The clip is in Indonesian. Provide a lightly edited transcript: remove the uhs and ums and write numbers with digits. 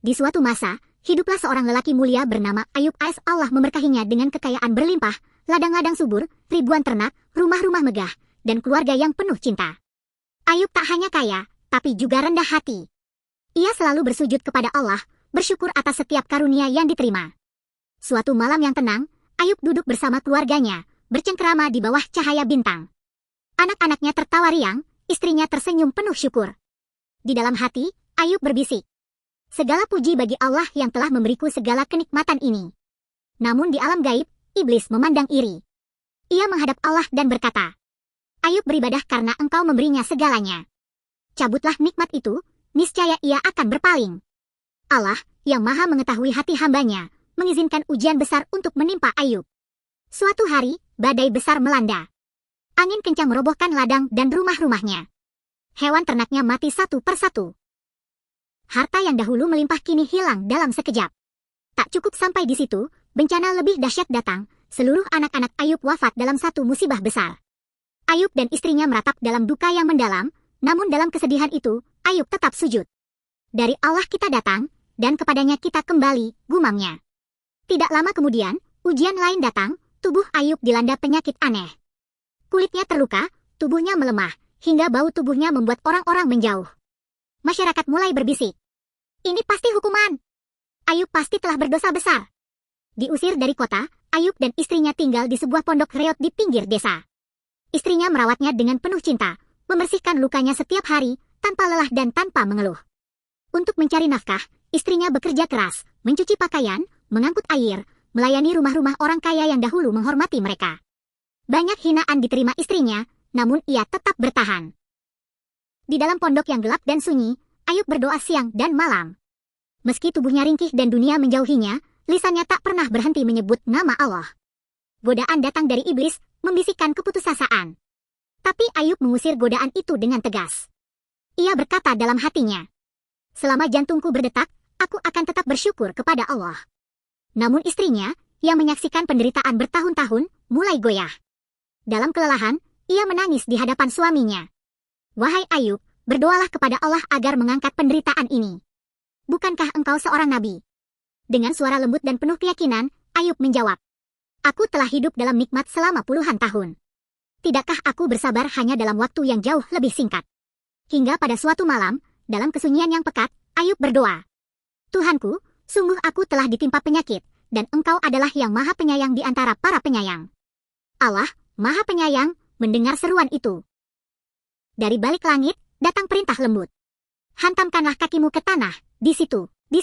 Di suatu masa, hiduplah seorang lelaki mulia bernama Ayub AS. Allah memberkahinya dengan kekayaan berlimpah, ladang-ladang subur, ribuan ternak, rumah-rumah megah, dan keluarga yang penuh cinta. Ayub tak hanya kaya, tapi juga rendah hati. Ia selalu bersujud kepada Allah, bersyukur atas setiap karunia yang diterima. Suatu malam yang tenang, Ayub duduk bersama keluarganya, bercengkerama di bawah cahaya bintang. Anak-anaknya tertawa riang, istrinya tersenyum penuh syukur. Di dalam hati, Ayub berbisik, "Segala puji bagi Allah yang telah memberiku segala kenikmatan ini." Namun di alam gaib, iblis memandang iri. Ia menghadap Allah dan berkata, "Ayub beribadah karena engkau memberinya segalanya. Cabutlah nikmat itu, niscaya ia akan berpaling." Allah, yang maha mengetahui hati hambanya, mengizinkan ujian besar untuk menimpa Ayub. Suatu hari, badai besar melanda. Angin kencang merobohkan ladang dan rumah-rumahnya. Hewan ternaknya mati satu persatu. Harta yang dahulu melimpah kini hilang dalam sekejap. Tak cukup sampai di situ, bencana lebih dahsyat datang. Seluruh anak-anak Ayub wafat dalam satu musibah besar. Ayub dan istrinya meratap dalam duka yang mendalam, namun dalam kesedihan itu, Ayub tetap sujud. "Dari Allah kita datang, dan kepadanya kita kembali," gumamnya. Tidak lama kemudian, ujian lain datang, tubuh Ayub dilanda penyakit aneh. Kulitnya terluka, tubuhnya melemah, hingga bau tubuhnya membuat orang-orang menjauh. Masyarakat mulai berbisik, "Ini pasti hukuman. Ayub pasti telah berdosa besar." Diusir dari kota, Ayub dan istrinya tinggal di sebuah pondok reot di pinggir desa. Istrinya merawatnya dengan penuh cinta, membersihkan lukanya setiap hari, tanpa lelah dan tanpa mengeluh. Untuk mencari nafkah, istrinya bekerja keras, mencuci pakaian, mengangkut air, melayani rumah-rumah orang kaya yang dahulu menghormati mereka. Banyak hinaan diterima istrinya, namun ia tetap bertahan. Di dalam pondok yang gelap dan sunyi, Ayub berdoa siang dan malam. Meski tubuhnya ringkih dan dunia menjauhinya, lisannya tak pernah berhenti menyebut nama Allah. Godaan datang dari iblis, membisikkan keputusasaan. Tapi Ayub mengusir godaan itu dengan tegas. Ia berkata dalam hatinya, "Selama jantungku berdetak, aku akan tetap bersyukur kepada Allah." Namun istrinya, yang menyaksikan penderitaan bertahun-tahun, mulai goyah. Dalam kelelahan, ia menangis di hadapan suaminya. "Wahai Ayub, berdoalah kepada Allah agar mengangkat penderitaan ini. Bukankah engkau seorang nabi?" Dengan suara lembut dan penuh keyakinan, Ayub menjawab, "Aku telah hidup dalam nikmat selama puluhan tahun. Tidakkah aku bersabar hanya dalam waktu yang jauh lebih singkat?" Hingga pada suatu malam, dalam kesunyian yang pekat, Ayub berdoa, "Tuhanku, sungguh aku telah ditimpa penyakit, dan engkau adalah yang maha penyayang di antara para penyayang." Allah, maha penyayang, mendengar seruan itu. Dari balik langit, datang perintah lembut. "Hantamkanlah kakimu ke tanah, di situ."